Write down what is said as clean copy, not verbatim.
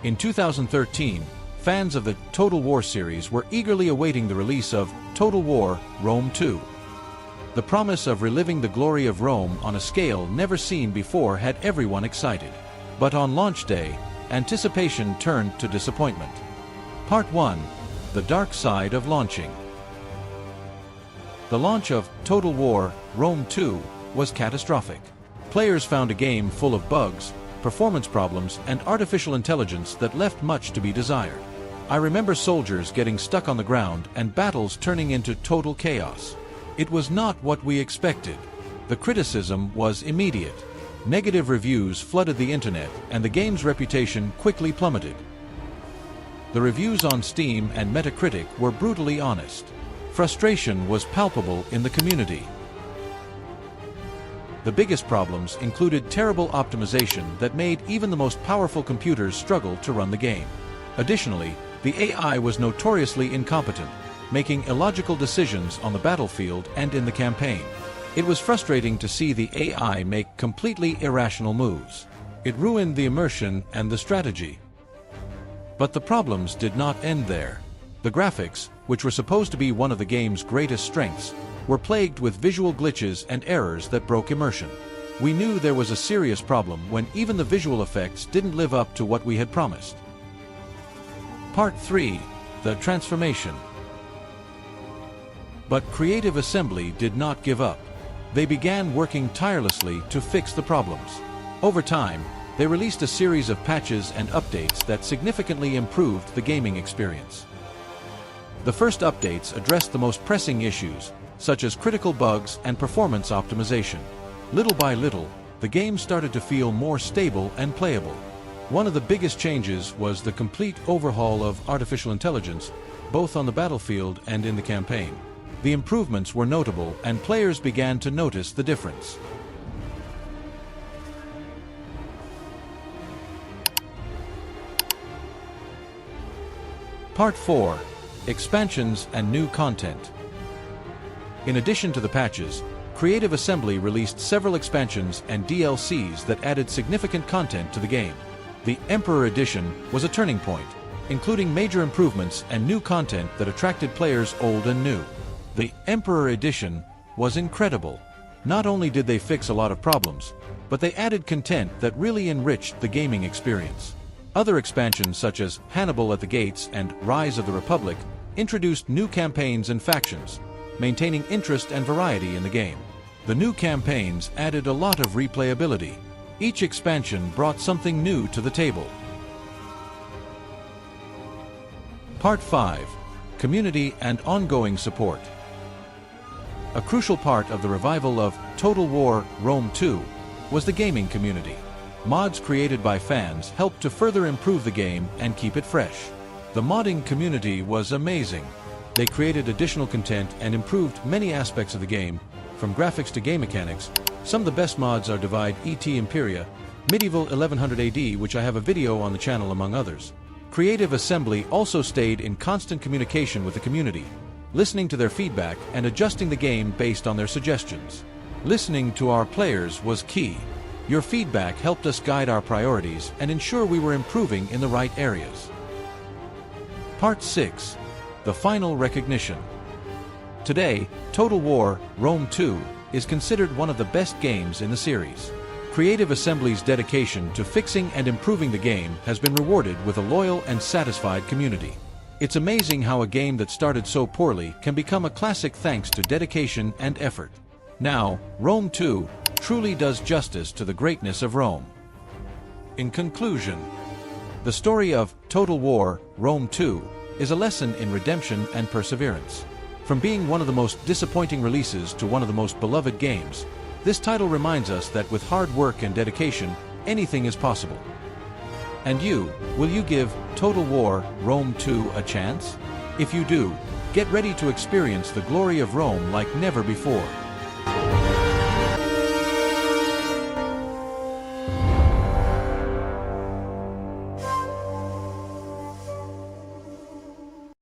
In 2013, fans of the Total War series were eagerly awaiting the release of Total War Rome 2. The promise of reliving the glory of Rome on a scale never seen before had everyone excited. But on launch day, anticipation turned to disappointment. Part 1. The Dark Side of Launching. The launch of Total War Rome 2 was catastrophic. Players found a game full of bugs, performance problems, and artificial intelligence that left much to be desired. I remember soldiers getting stuck on the ground and battles turning into total chaos. It was not what we expected. The criticism was immediate. Negative reviews flooded the internet, and the game's reputation quickly plummeted. The reviews on Steam and Metacritic were brutally honest. Frustration was palpable in the community. The biggest problems included terrible optimization that made even the most powerful computers struggle to run the game. Additionally, the AI was notoriously incompetent, making illogical decisions on the battlefield and in the campaign. It was frustrating to see the AI make completely irrational moves. It ruined the immersion and the strategy. But the problems did not end there. The graphics, which were supposed to be one of the game's greatest strengths, were plagued with visual glitches and errors that broke immersion. We knew there was a serious problem when even the visual effects didn't live up to what we had promised. Part 3. The Transformation. But Creative Assembly did not give up. They began working tirelessly to fix the problems. Over time, they released a series of patches and updates that significantly improved the gaming experience. The first updates addressed the most pressing issues, such as critical bugs and performance optimization. Little by little, the game started to feel more stable and playable. One of the biggest changes was the complete overhaul of artificial intelligence, both on the battlefield and in the campaign. The improvements were notable, and players began to notice the difference. Part 4. Expansions and New Content. In addition to the patches, Creative Assembly released several expansions and DLCs that added significant content to the game. The Emperor Edition was a turning point, including major improvements and new content that attracted players old and new. The Emperor Edition was incredible. Not only did they fix a lot of problems, but they added content that really enriched the gaming experience. Other expansions such as Hannibal at the Gates and Rise of the Republic introduced new campaigns and factions, maintaining interest and variety in the game. The new campaigns added a lot of replayability. Each expansion brought something new to the table. Part 5. Community and Ongoing Support. A crucial part of the revival of Total War Rome 2 was the gaming community. Mods created by fans helped to further improve the game and keep it fresh. The modding community was amazing. They created additional content and improved many aspects of the game, from graphics to game mechanics. Some of the best mods are Divide ET Imperia, Medieval 1100 AD, which I have a video on the channel, among others. Creative Assembly also stayed in constant communication with the community, listening to their feedback and adjusting the game based on their suggestions. Listening to our players was key. Your feedback helped us guide our priorities and ensure we were improving in the right areas. Part 6. The Final Recognition. Today, Total War Rome 2 is considered one of the best games in the series. Creative Assembly's dedication to fixing and improving the game has been rewarded with a loyal and satisfied community. It's amazing how a game that started so poorly can become a classic thanks to dedication and effort. Now, Rome 2 truly does justice to the greatness of Rome. In conclusion, the story of Total War Rome 2 is a lesson in redemption and perseverance. From being one of the most disappointing releases to one of the most beloved games, this title reminds us that with hard work and dedication, anything is possible. And you, will you give Total War Rome 2 a chance? If you do, get ready to experience the glory of Rome like never before.